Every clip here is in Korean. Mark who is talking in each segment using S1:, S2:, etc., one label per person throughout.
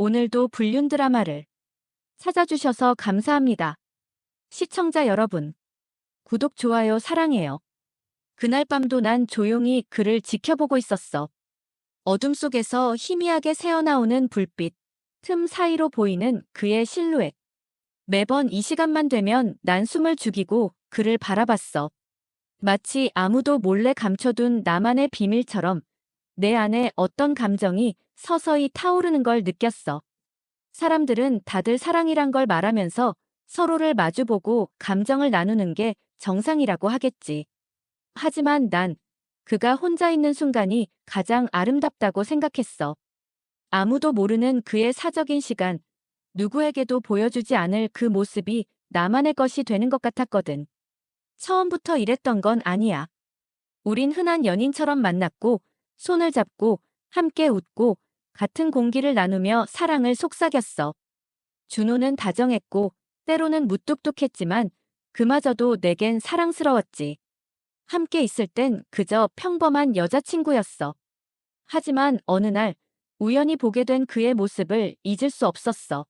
S1: 오늘도 불륜 드라마를 찾아주셔서 감사합니다. 시청자 여러분, 구독, 좋아요 사랑해요. 그날 밤도 난 조용히 그를 지켜보고 있었어. 어둠 속에서 희미하게 새어나오는 불빛, 틈 사이로 보이는 그의 실루엣. 매번 이 시간만 되면 난 숨을 죽이고 그를 바라봤어. 마치 아무도 몰래 감춰둔 나만의 비밀처럼 내 안에 어떤 감정이 서서히 타오르는 걸 느꼈어. 사람들은 다들 사랑이란 걸 말하면서 서로를 마주보고 감정을 나누는 게 정상이라고 하겠지. 하지만 난 그가 혼자 있는 순간이 가장 아름답다고 생각했어. 아무도 모르는 그의 사적인 시간, 누구에게도 보여주지 않을 그 모습이 나만의 것이 되는 것 같았거든. 처음부터 이랬던 건 아니야. 우린 흔한 연인처럼 만났고, 손을 잡고, 함께 웃고, 같은 공기를 나누며 사랑을 속삭였어. 준호는 다정했고, 때로는 무뚝뚝했지만, 그마저도 내겐 사랑스러웠지. 함께 있을 땐 그저 평범한 여자친구였어. 하지만 어느 날, 우연히 보게 된 그의 모습을 잊을 수 없었어.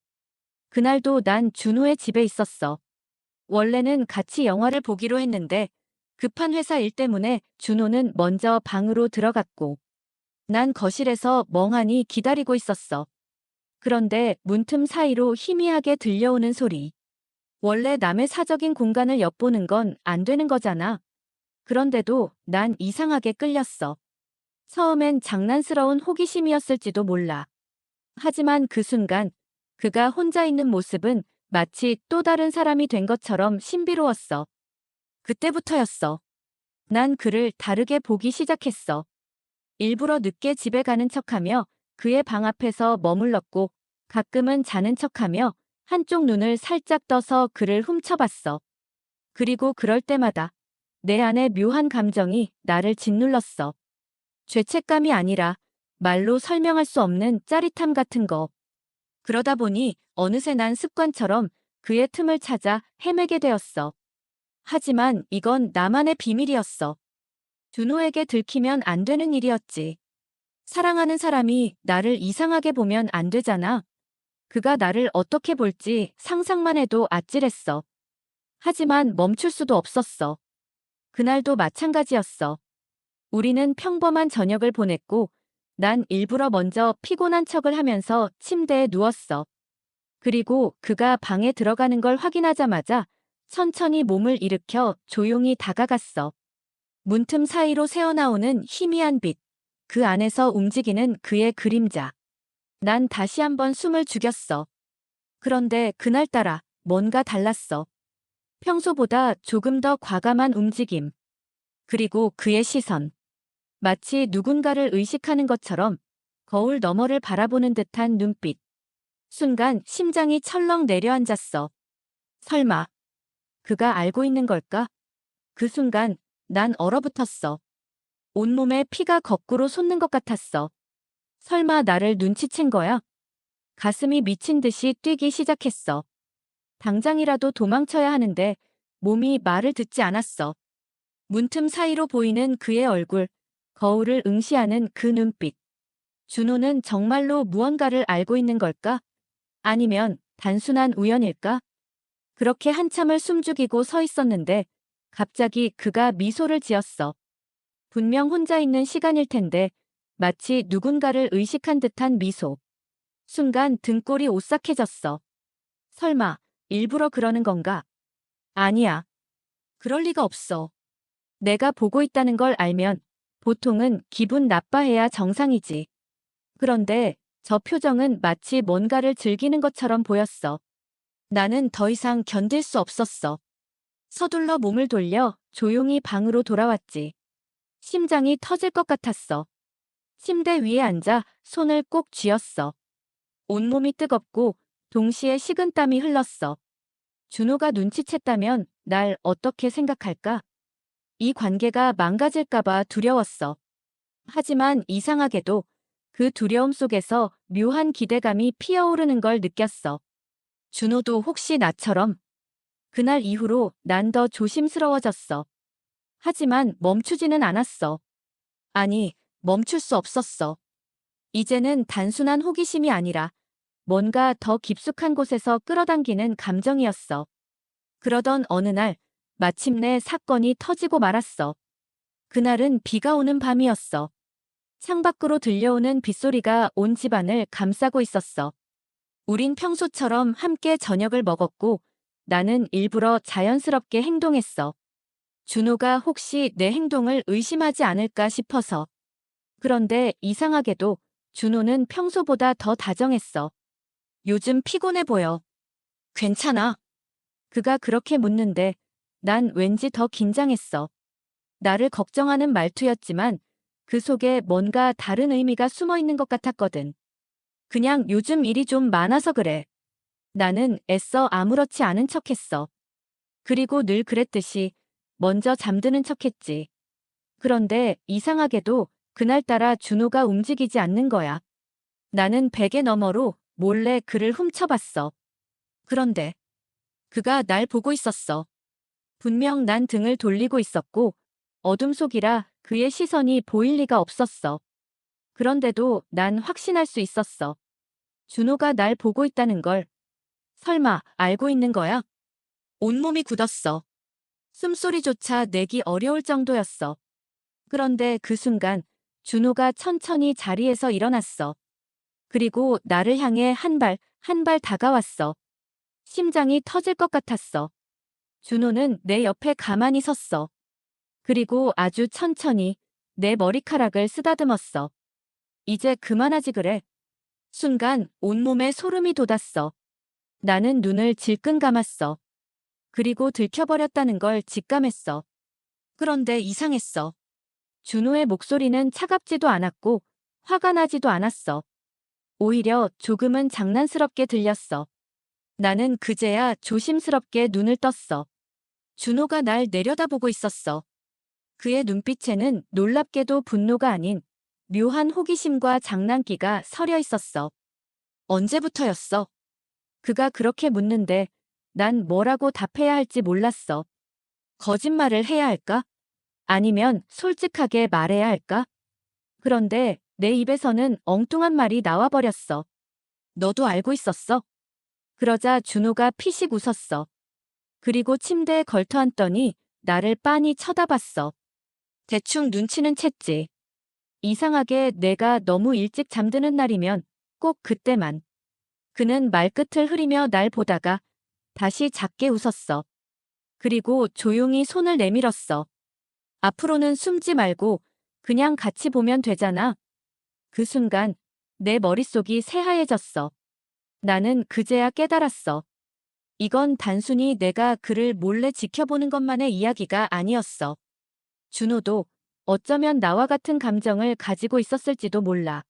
S1: 그날도 난 준호의 집에 있었어. 원래는 같이 영화를 보기로 했는데, 급한 회사 일 때문에 준호는 먼저 방으로 들어갔고, 난 거실에서 멍하니 기다리고 있었어. 그런데 문틈 사이로 희미하게 들려오는 소리. 원래 남의 사적인 공간을 엿보는 건 안 되는 거잖아. 그런데도 난 이상하게 끌렸어. 처음엔 장난스러운 호기심이었을지도 몰라. 하지만 그 순간 그가 혼자 있는 모습은 마치 또 다른 사람이 된 것처럼 신비로웠어. 그때부터였어. 난 그를 다르게 보기 시작했어. 일부러 늦게 집에 가는 척하며 그의 방 앞에서 머물렀고 가끔은 자는 척하며 한쪽 눈을 살짝 떠서 그를 훔쳐봤어. 그리고 그럴 때마다 내 안에 묘한 감정이 나를 짓눌렀어. 죄책감이 아니라 말로 설명할 수 없는 짜릿함 같은 거. 그러다 보니 어느새 난 습관처럼 그의 틈을 찾아 헤매게 되었어. 하지만 이건 나만의 비밀이었어. 준호에게 들키면 안 되는 일이었지. 사랑하는 사람이 나를 이상하게 보면 안 되잖아. 그가 나를 어떻게 볼지 상상만 해도 아찔했어. 하지만 멈출 수도 없었어. 그날도 마찬가지였어. 우리는 평범한 저녁을 보냈고, 난 일부러 먼저 피곤한 척을 하면서 침대에 누웠어. 그리고 그가 방에 들어가는 걸 확인하자마자 천천히 몸을 일으켜 조용히 다가갔어. 문틈 사이로 새어나오는 희미한 빛, 그 안에서 움직이는 그의 그림자. 난 다시 한번 숨을 죽였어. 그런데 그날따라 뭔가 달랐어. 평소보다 조금 더 과감한 움직임. 그리고 그의 시선. 마치 누군가를 의식하는 것처럼 거울 너머를 바라보는 듯한 눈빛. 순간 심장이 철렁 내려앉았어. 설마 그가 알고 있는 걸까? 그 순간 난 얼어붙었어. 온몸에 피가 거꾸로 솟는 것 같았어. 설마 나를 눈치챈 거야? 가슴이 미친 듯이 뛰기 시작했어. 당장이라도 도망쳐야 하는데 몸이 말을 듣지 않았어. 문틈 사이로 보이는 그의 얼굴, 거울을 응시하는 그 눈빛. 준호는 정말로 무언가를 알고 있는 걸까? 아니면 단순한 우연일까? 그렇게 한참을 숨죽이고 서 있었는데 갑자기 그가 미소를 지었어. 분명 혼자 있는 시간일 텐데 마치 누군가를 의식한 듯한 미소. 순간 등골이 오싹해졌어. 설마 일부러 그러는 건가? 아니야. 그럴 리가 없어. 내가 보고 있다는 걸 알면 보통은 기분 나빠해야 정상이지. 그런데 저 표정은 마치 뭔가를 즐기는 것처럼 보였어. 나는 더 이상 견딜 수 없었어. 서둘러 몸을 돌려 조용히 방으로 돌아왔지. 심장이 터질 것 같았어. 침대 위에 앉아 손을 꼭 쥐었어. 온몸이 뜨겁고 동시에 식은땀이 흘렀어. 준호가 눈치챘다면 날 어떻게 생각할까? 이 관계가 망가질까봐 두려웠어. 하지만 이상하게도 그 두려움 속에서 묘한 기대감이 피어오르는 걸 느꼈어. 준호도 혹시 나처럼? 그날 이후로 난 더 조심스러워졌어. 하지만 멈추지는 않았어. 아니, 멈출 수 없었어. 이제는 단순한 호기심이 아니라 뭔가 더 깊숙한 곳에서 끌어당기는 감정이었어. 그러던 어느 날, 마침내 사건이 터지고 말았어. 그날은 비가 오는 밤이었어. 창밖으로 들려오는 빗소리가 온 집안을 감싸고 있었어. 우린 평소처럼 함께 저녁을 먹었고 나는 일부러 자연스럽게 행동했어. 준호가 혹시 내 행동을 의심하지 않을까 싶어서. 그런데 이상하게도 준호는 평소보다 더 다정했어. 요즘 피곤해 보여. 괜찮아. 그가 그렇게 묻는데 난 왠지 더 긴장했어. 나를 걱정하는 말투였지만 그 속에 뭔가 다른 의미가 숨어 있는 것 같았거든. 그냥 요즘 일이 좀 많아서 그래. 나는 애써 아무렇지 않은 척했어. 그리고 늘 그랬듯이 먼저 잠드는 척했지. 그런데 이상하게도 그날따라 준호가 움직이지 않는 거야. 나는 베개 너머로 몰래 그를 훔쳐봤어. 그런데 그가 날 보고 있었어. 분명 난 등을 돌리고 있었고 어둠 속이라 그의 시선이 보일 리가 없었어. 그런데도 난 확신할 수 있었어. 준호가 날 보고 있다는 걸. 설마 알고 있는 거야? 온몸이 굳었어. 숨소리조차 내기 어려울 정도였어. 그런데 그 순간 준호가 천천히 자리에서 일어났어. 그리고 나를 향해 한 발, 한 발 다가왔어. 심장이 터질 것 같았어. 준호는 내 옆에 가만히 섰어. 그리고 아주 천천히 내 머리카락을 쓰다듬었어. 이제 그만하지 그래. 순간 온몸에 소름이 돋았어. 나는 눈을 질끈 감았어. 그리고 들켜버렸다는 걸 직감했어. 그런데 이상했어. 준호의 목소리는 차갑지도 않았고 화가 나지도 않았어. 오히려 조금은 장난스럽게 들렸어. 나는 그제야 조심스럽게 눈을 떴어. 준호가 날 내려다보고 있었어. 그의 눈빛에는 놀랍게도 분노가 아닌 묘한 호기심과 장난기가 서려 있었어. 언제부터였어? 그가 그렇게 묻는데 난 뭐라고 답해야 할지 몰랐어. 거짓말을 해야 할까? 아니면 솔직하게 말해야 할까? 그런데 내 입에서는 엉뚱한 말이 나와버렸어. 너도 알고 있었어? 그러자 준호가 피식 웃었어. 그리고 침대에 걸터앉더니 나를 빤히 쳐다봤어. 대충 눈치는 챘지. 이상하게 내가 너무 일찍 잠드는 날이면 꼭 그때만. 그는 말끝을 흐리며 날 보다가 다시 작게 웃었어. 그리고 조용히 손을 내밀었어. 앞으로는 숨지 말고 그냥 같이 보면 되잖아. 그 순간 내 머릿속이 새하얘졌어. 나는 그제야 깨달았어. 이건 단순히 내가 그를 몰래 지켜보는 것만의 이야기가 아니었어. 준호도 어쩌면 나와 같은 감정을 가지고 있었을지도 몰라.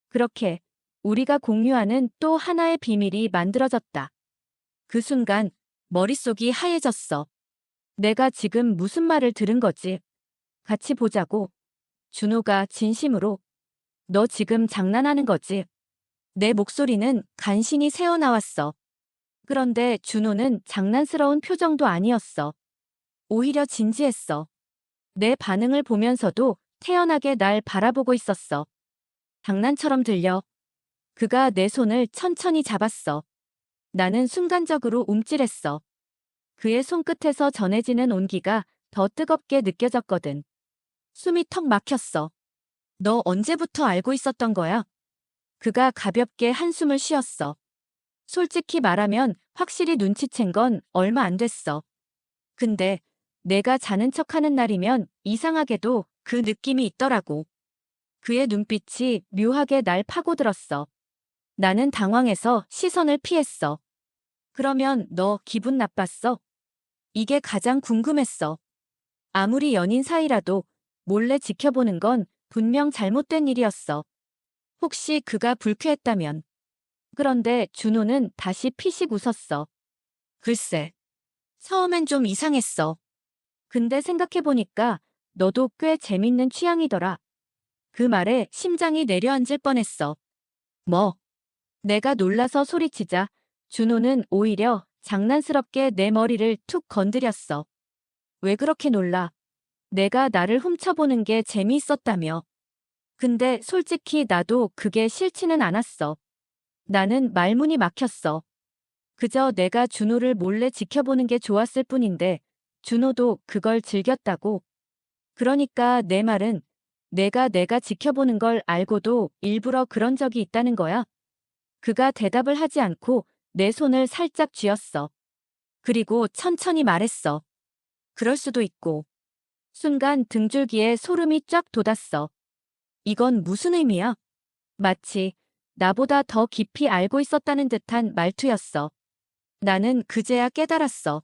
S1: 그렇게 우리가 공유하는 또 하나의 비밀이 만들어졌다. 그 순간 머릿속이 하얘졌어. 내가 지금 무슨 말을 들은 거지? 같이 보자고. 준호가 진심으로. 너 지금 장난하는 거지? 내 목소리는 간신히 새어나왔어. 그런데 준호는 장난스러운 표정도 아니었어. 오히려 진지했어. 내 반응을 보면서도 태연하게 날 바라보고 있었어. 장난처럼 들려. 그가 내 손을 천천히 잡았어. 나는 순간적으로 움찔했어. 그의 손끝에서 전해지는 온기가 더 뜨겁게 느껴졌거든. 숨이 턱 막혔어. 너 언제부터 알고 있었던 거야? 그가 가볍게 한숨을 쉬었어. 솔직히 말하면 확실히 눈치챈 건 얼마 안 됐어. 근데 내가 자는 척하는 날이면 이상하게도 그 느낌이 있더라고. 그의 눈빛이 묘하게 날 파고들었어. 나는 당황해서 시선을 피했어. 그러면 너 기분 나빴어? 이게 가장 궁금했어. 아무리 연인 사이라도 몰래 지켜보는 건 분명 잘못된 일이었어. 혹시 그가 불쾌했다면. 그런데 준호는 다시 피식 웃었어. 글쎄, 처음엔 좀 이상했어. 근데 생각해보니까 너도 꽤 재밌는 취향이더라. 그 말에 심장이 내려앉을 뻔했어. 뭐? 내가 놀라서 소리치자 준호는 오히려 장난스럽게 내 머리를 툭 건드렸어. 왜 그렇게 놀라? 내가 나를 훔쳐보는 게 재미있었다며. 근데 솔직히 나도 그게 싫지는 않았어. 나는 말문이 막혔어. 그저 내가 준호를 몰래 지켜보는 게 좋았을 뿐인데 준호도 그걸 즐겼다고. 그러니까 내 말은 내가 지켜보는 걸 알고도 일부러 그런 적이 있다는 거야. 그가 대답을 하지 않고 내 손을 살짝 쥐었어. 그리고 천천히 말했어. 그럴 수도 있고. 순간 등줄기에 소름이 쫙 돋았어. 이건 무슨 의미야? 마치 나보다 더 깊이 알고 있었다는 듯한 말투였어. 나는 그제야 깨달았어.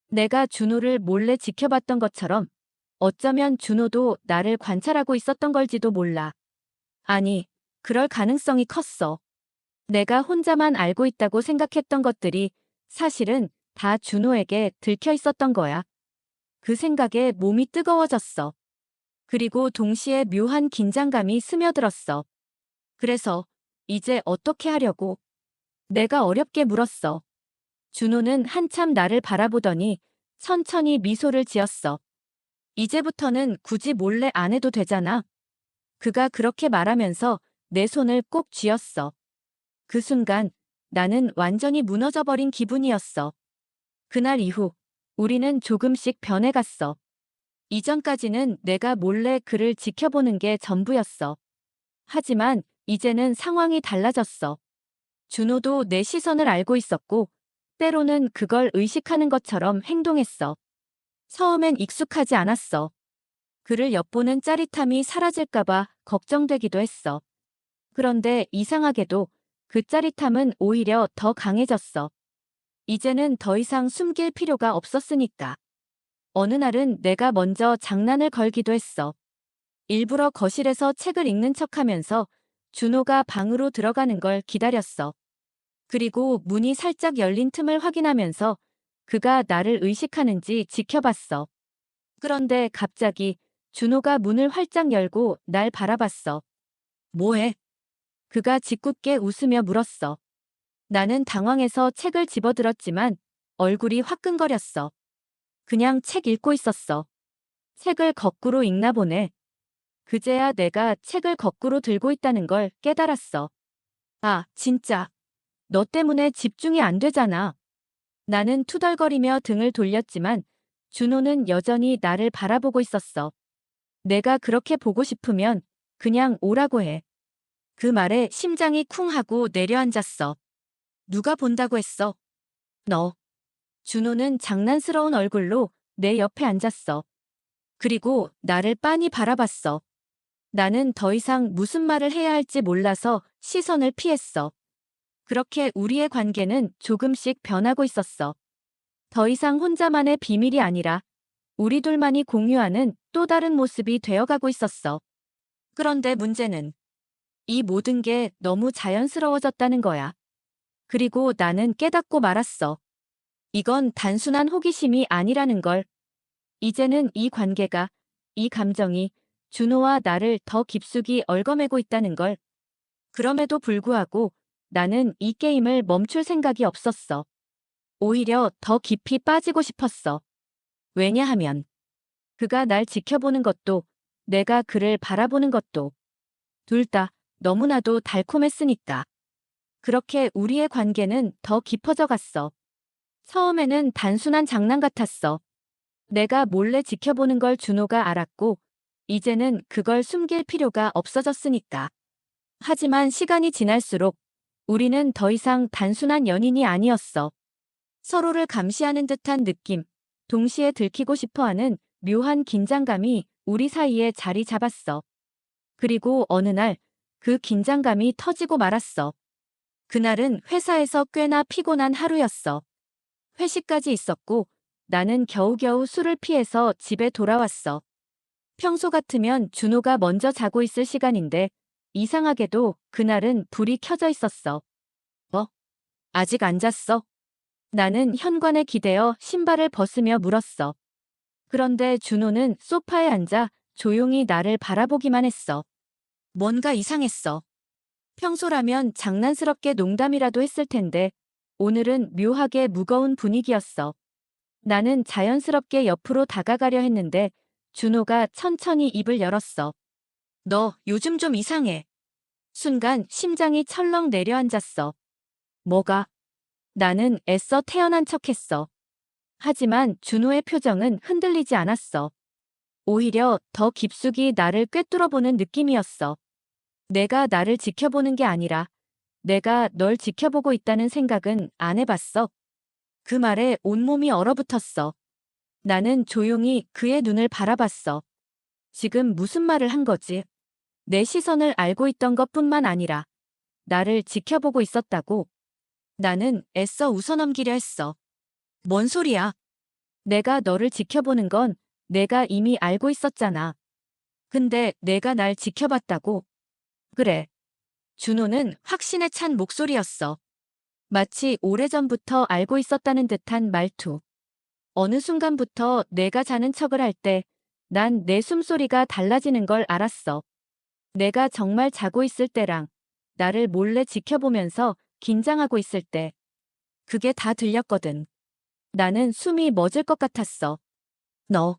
S1: 내가 준호를 몰래 지켜봤던 것처럼 어쩌면 준호도 나를 관찰하고 있었던 걸지도 몰라. 아니, 그럴 가능성이 컸어. 내가 혼자만 알고 있다고 생각했던 것들이 사실은 다 준호에게 들켜 있었던 거야. 그 생각에 몸이 뜨거워졌어. 그리고 동시에 묘한 긴장감이 스며들었어. 그래서 이제 어떻게 하려고? 내가 어렵게 물었어. 준호는 한참 나를 바라보더니 천천히 미소를 지었어. 이제부터는 굳이 몰래 안 해도 되잖아. 그가 그렇게 말하면서 내 손을 꼭 쥐었어. 그 순간 나는 완전히 무너져버린 기분이었어. 그날 이후 우리는 조금씩 변해갔어. 이전까지는 내가 몰래 그를 지켜보는 게 전부였어. 하지만 이제는 상황이 달라졌어. 준호도 내 시선을 알고 있었고 때로는 그걸 의식하는 것처럼 행동했어. 처음엔 익숙하지 않았어. 그를 엿보는 짜릿함이 사라질까봐 걱정되기도 했어. 그런데 이상하게도 그 짜릿함은 오히려 더 강해졌어. 이제는 더 이상 숨길 필요가 없었으니까. 어느 날은 내가 먼저 장난을 걸기도 했어. 일부러 거실에서 책을 읽는 척하면서 준호가 방으로 들어가는 걸 기다렸어. 그리고 문이 살짝 열린 틈을 확인하면서 그가 나를 의식하는지 지켜봤어. 그런데 갑자기 준호가 문을 활짝 열고 날 바라봤어. 뭐해? 그가 짓궂게 웃으며 물었어. 나는 당황해서 책을 집어들었지만 얼굴이 화끈거렸어. 그냥 책 읽고 있었어. 책을 거꾸로 읽나 보네. 그제야 내가 책을 거꾸로 들고 있다는 걸 깨달았어. 아, 진짜. 너 때문에 집중이 안 되잖아. 나는 투덜거리며 등을 돌렸지만 준호는 여전히 나를 바라보고 있었어. 내가 그렇게 보고 싶으면 그냥 오라고 해. 그 말에 심장이 쿵 하고 내려앉았어. 누가 본다고 했어? 너. 준호는 장난스러운 얼굴로 내 옆에 앉았어. 그리고 나를 빤히 바라봤어. 나는 더 이상 무슨 말을 해야 할지 몰라서 시선을 피했어. 그렇게 우리의 관계는 조금씩 변하고 있었어. 더 이상 혼자만의 비밀이 아니라 우리 둘만이 공유하는 또 다른 모습이 되어가고 있었어. 그런데 문제는 이 모든 게 너무 자연스러워졌다는 거야. 그리고 나는 깨닫고 말았어. 이건 단순한 호기심이 아니라는 걸. 이제는 이 관계가, 이 감정이 준호와 나를 더 깊숙이 얽어매고 있다는 걸. 그럼에도 불구하고 나는 이 게임을 멈출 생각이 없었어. 오히려 더 깊이 빠지고 싶었어. 왜냐하면 그가 날 지켜보는 것도 내가 그를 바라보는 것도 둘 다 너무나도 달콤했으니까. 그렇게 우리의 관계는 더 깊어져 갔어. 처음에는 단순한 장난 같았어. 내가 몰래 지켜보는 걸 준호가 알았고 이제는 그걸 숨길 필요가 없어졌으니까. 하지만 시간이 지날수록 우리는 더 이상 단순한 연인이 아니었어. 서로를 감시하는 듯한 느낌, 동시에 들키고 싶어하는 묘한 긴장감이 우리 사이에 자리 잡았어. 그리고 어느 날 그 긴장감이 터지고 말았어. 그날은 회사에서 꽤나 피곤한 하루였어. 회식까지 있었고 나는 겨우겨우 술을 피해서 집에 돌아왔어. 평소 같으면 준호가 먼저 자고 있을 시간인데 이상하게도 그날은 불이 켜져 있었어. 뭐? 아직 안 잤어? 나는 현관에 기대어 신발을 벗으며 물었어. 그런데 준호는 소파에 앉아 조용히 나를 바라보기만 했어. 뭔가 이상했어. 평소라면 장난스럽게 농담이라도 했을 텐데 오늘은 묘하게 무거운 분위기였어. 나는 자연스럽게 옆으로 다가가려 했는데 준호가 천천히 입을 열었어. 너 요즘 좀 이상해. 순간 심장이 철렁 내려앉았어. 뭐가? 나는 애써 태어난 척했어. 하지만 준호의 표정은 흔들리지 않았어. 오히려 더 깊숙이 나를 꿰뚫어보는 느낌이었어. 내가 나를 지켜보는 게 아니라 내가 널 지켜보고 있다는 생각은 안 해봤어. 그 말에 온몸이 얼어붙었어. 나는 조용히 그의 눈을 바라봤어. 지금 무슨 말을 한 거지? 내 시선을 알고 있던 것뿐만 아니라 나를 지켜보고 있었다고. 나는 애써 웃어넘기려 했어. 뭔 소리야? 내가 너를 지켜보는 건 내가 이미 알고 있었잖아. 근데 내가 날 지켜봤다고. 그래. 준호는 확신에 찬 목소리였어. 마치 오래전부터 알고 있었다는 듯한 말투. 어느 순간부터 내가 자는 척을 할 때 난 내 숨소리가 달라지는 걸 알았어. 내가 정말 자고 있을 때랑 나를 몰래 지켜보면서 긴장하고 있을 때 그게 다 들렸거든. 나는 숨이 멎을 것 같았어. 너.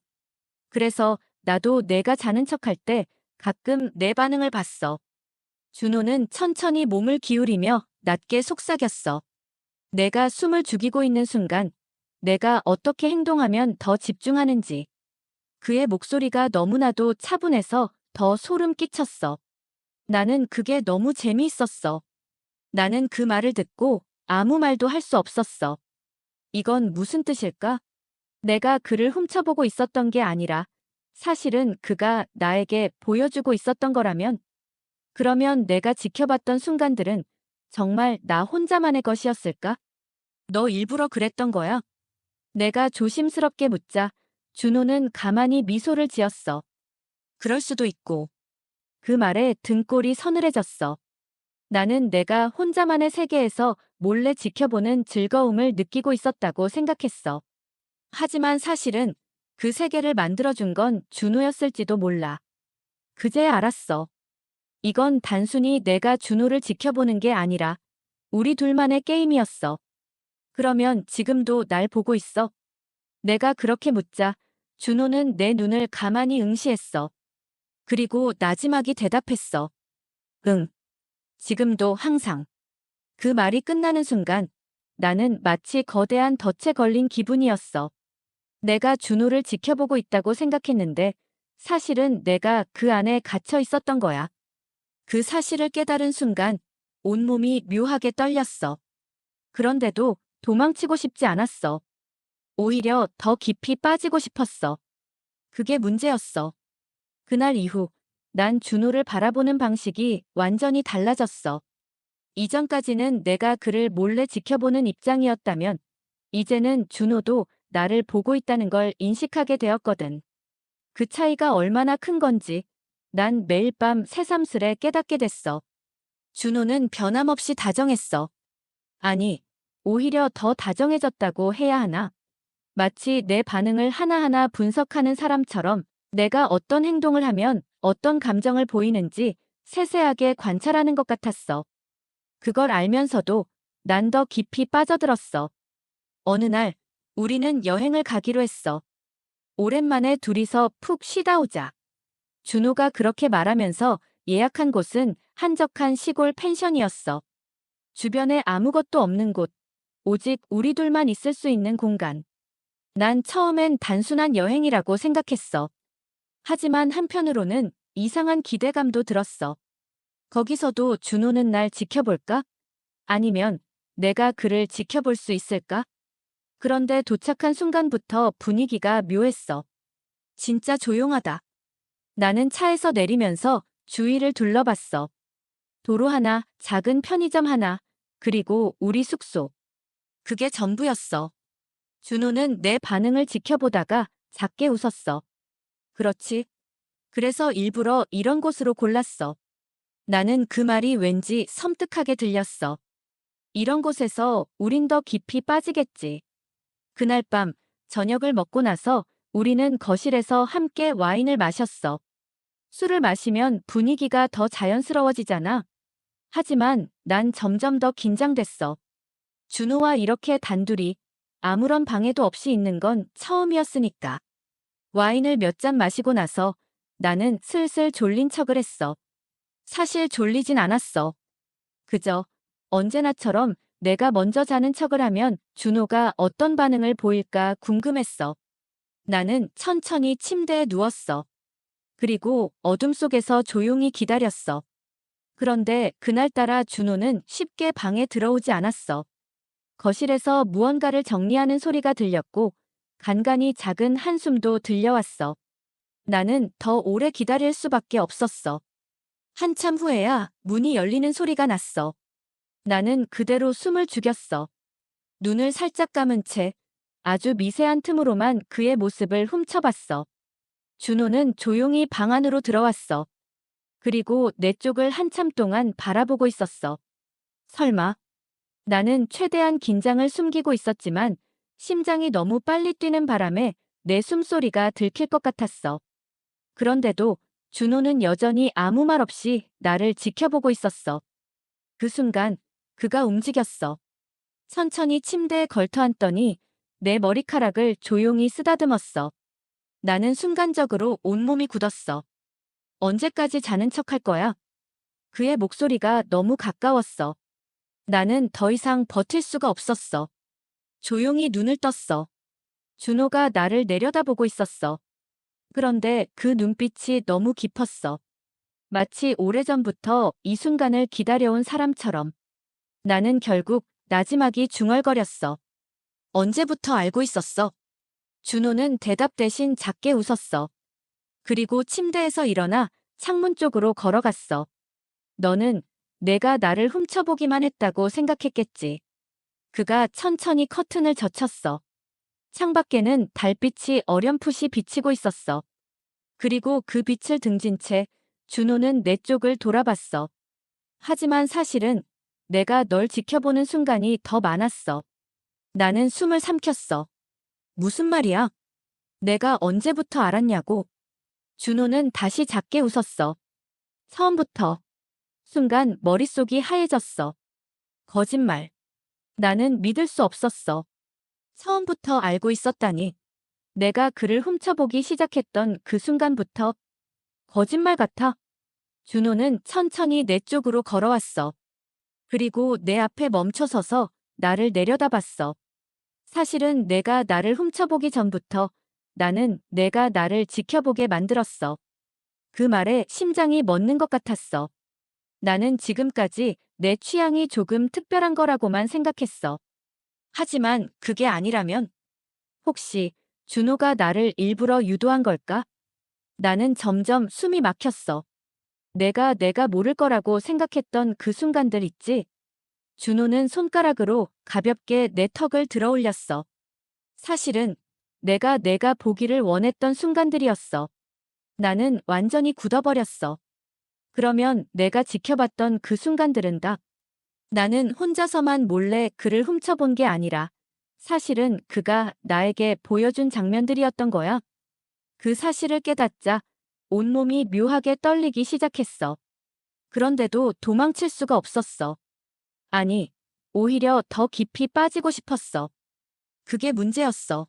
S1: 그래서 나도 내가 자는 척할 때 가끔 내 반응을 봤어. 준호는 천천히 몸을 기울이며 낮게 속삭였어. 내가 숨을 죽이고 있는 순간 내가 어떻게 행동하면 더 집중하는지. 그의 목소리가 너무나도 차분해서 더 소름 끼쳤어. 나는 그게 너무 재미있었어. 나는 그 말을 듣고 아무 말도 할 수 없었어. 이건 무슨 뜻일까? 내가 그를 훔쳐보고 있었던 게 아니라 사실은 그가 나에게 보여주고 있었던 거라면, 그러면 내가 지켜봤던 순간들은 정말 나 혼자만의 것이었을까? 너 일부러 그랬던 거야? 내가 조심스럽게 묻자 준호는 가만히 미소를 지었어. 그럴 수도 있고. 그 말에 등골이 서늘해졌어. 나는 내가 혼자만의 세계에서 몰래 지켜보는 즐거움을 느끼고 있었다고 생각했어. 하지만 사실은 그 세계를 만들어준 건 준호였을지도 몰라. 그제야 알았어. 이건 단순히 내가 준호를 지켜보는 게 아니라 우리 둘만의 게임이었어. 그러면 지금도 날 보고 있어? 내가 그렇게 묻자 준호는 내 눈을 가만히 응시했어. 그리고 나지막이 대답했어. 응. 지금도 항상. 그 말이 끝나는 순간 나는 마치 거대한 덫에 걸린 기분이었어. 내가 준호를 지켜보고 있다고 생각했는데 사실은 내가 그 안에 갇혀 있었던 거야. 그 사실을 깨달은 순간 온몸이 묘하게 떨렸어. 그런데도 도망치고 싶지 않았어. 오히려 더 깊이 빠지고 싶었어. 그게 문제였어. 그날 이후 난 준호를 바라보는 방식이 완전히 달라졌어. 이전까지는 내가 그를 몰래 지켜보는 입장이었다면 이제는 준호도 나를 보고 있다는 걸 인식하게 되었거든. 그 차이가 얼마나 큰 건지 난 매일 밤 새삼스레 깨닫게 됐어. 준호는 변함없이 다정했어. 아니, 오히려 더 다정해졌다고 해야 하나? 마치 내 반응을 하나하나 분석하는 사람처럼 내가 어떤 행동을 하면 어떤 감정을 보이는지 세세하게 관찰하는 것 같았어. 그걸 알면서도 난 더 깊이 빠져들었어. 어느 날 우리는 여행을 가기로 했어. 오랜만에 둘이서 푹 쉬다 오자. 준호가 그렇게 말하면서 예약한 곳은 한적한 시골 펜션이었어. 주변에 아무것도 없는 곳, 오직 우리 둘만 있을 수 있는 공간. 난 처음엔 단순한 여행이라고 생각했어. 하지만 한편으로는 이상한 기대감도 들었어. 거기서도 준호는 날 지켜볼까? 아니면 내가 그를 지켜볼 수 있을까? 그런데 도착한 순간부터 분위기가 묘했어. 진짜 조용하다. 나는 차에서 내리면서 주위를 둘러봤어. 도로 하나, 작은 편의점 하나, 그리고 우리 숙소. 그게 전부였어. 준호는 내 반응을 지켜보다가 작게 웃었어. 그렇지. 그래서 일부러 이런 곳으로 골랐어. 나는 그 말이 왠지 섬뜩하게 들렸어. 이런 곳에서 우린 더 깊이 빠지겠지. 그날 밤 저녁을 먹고 나서 우리는 거실에서 함께 와인을 마셨어. 술을 마시면 분위기가 더 자연스러워지잖아. 하지만 난 점점 더 긴장됐어. 준호와 이렇게 단둘이 아무런 방해도 없이 있는 건 처음이었으니까. 와인을 몇 잔 마시고 나서 나는 슬슬 졸린 척을 했어. 사실 졸리진 않았어. 그저 언제나처럼 내가 먼저 자는 척을 하면 준호가 어떤 반응을 보일까 궁금했어. 나는 천천히 침대에 누웠어. 그리고 어둠 속에서 조용히 기다렸어. 그런데 그날따라 준호는 쉽게 방에 들어오지 않았어. 거실에서 무언가를 정리하는 소리가 들렸고 간간이 작은 한숨도 들려왔어. 나는 더 오래 기다릴 수밖에 없었어. 한참 후에야 문이 열리는 소리가 났어. 나는 그대로 숨을 죽였어. 눈을 살짝 감은 채 아주 미세한 틈으로만 그의 모습을 훔쳐봤어. 준호는 조용히 방 안으로 들어왔어. 그리고 내 쪽을 한참 동안 바라보고 있었어. 설마. 나는 최대한 긴장을 숨기고 있었지만 심장이 너무 빨리 뛰는 바람에 내 숨소리가 들킬 것 같았어. 그런데도 준호는 여전히 아무 말 없이 나를 지켜보고 있었어. 그 순간 그가 움직였어. 천천히 침대에 걸터앉더니 내 머리카락을 조용히 쓰다듬었어. 나는 순간적으로 온몸이 굳었어. 언제까지 자는 척할 거야? 그의 목소리가 너무 가까웠어. 나는 더 이상 버틸 수가 없었어. 조용히 눈을 떴어. 준호가 나를 내려다보고 있었어. 그런데 그 눈빛이 너무 깊었어. 마치 오래전부터 이 순간을 기다려온 사람처럼. 나는 결국 나지막이 중얼거렸어. 언제부터 알고 있었어? 준호는 대답 대신 작게 웃었어. 그리고 침대에서 일어나 창문 쪽으로 걸어갔어. 너는 내가 나를 훔쳐보기만 했다고 생각했겠지. 그가 천천히 커튼을 젖혔어. 창밖에는 달빛이 어렴풋이 비치고 있었어. 그리고 그 빛을 등진 채 준호는 내 쪽을 돌아봤어. 하지만 사실은 내가 널 지켜보는 순간이 더 많았어. 나는 숨을 삼켰어. 무슨 말이야? 내가 언제부터 알았냐고. 준호는 다시 작게 웃었어. 처음부터. 순간 머릿속이 하얘졌어. 거짓말. 나는 믿을 수 없었어. 처음부터 알고 있었다니. 내가 그를 훔쳐보기 시작했던 그 순간부터. 거짓말 같아. 준호는 천천히 내 쪽으로 걸어왔어. 그리고 내 앞에 멈춰서서 나를 내려다봤어. 사실은 내가 나를 훔쳐보기 전부터 나는 내가 나를 지켜보게 만들었어. 그 말에 심장이 멎는 것 같았어. 나는 지금까지 내 취향이 조금 특별한 거라고만 생각했어. 하지만 그게 아니라면 혹시 준호가 나를 일부러 유도한 걸까? 나는 점점 숨이 막혔어. 내가 모를 거라고 생각했던 그 순간들 있지? 준호는 손가락으로 가볍게 내 턱을 들어 올렸어. 사실은 내가 보기를 원했던 순간들이었어. 나는 완전히 굳어버렸어. 그러면 내가 지켜봤던 그 순간들은 다 나는 혼자서만 몰래 그를 훔쳐본 게 아니라 사실은 그가 나에게 보여준 장면들이었던 거야. 그 사실을 깨닫자 온몸이 묘하게 떨리기 시작했어. 그런데도 도망칠 수가 없었어. 아니, 오히려 더 깊이 빠지고 싶었어. 그게 문제였어.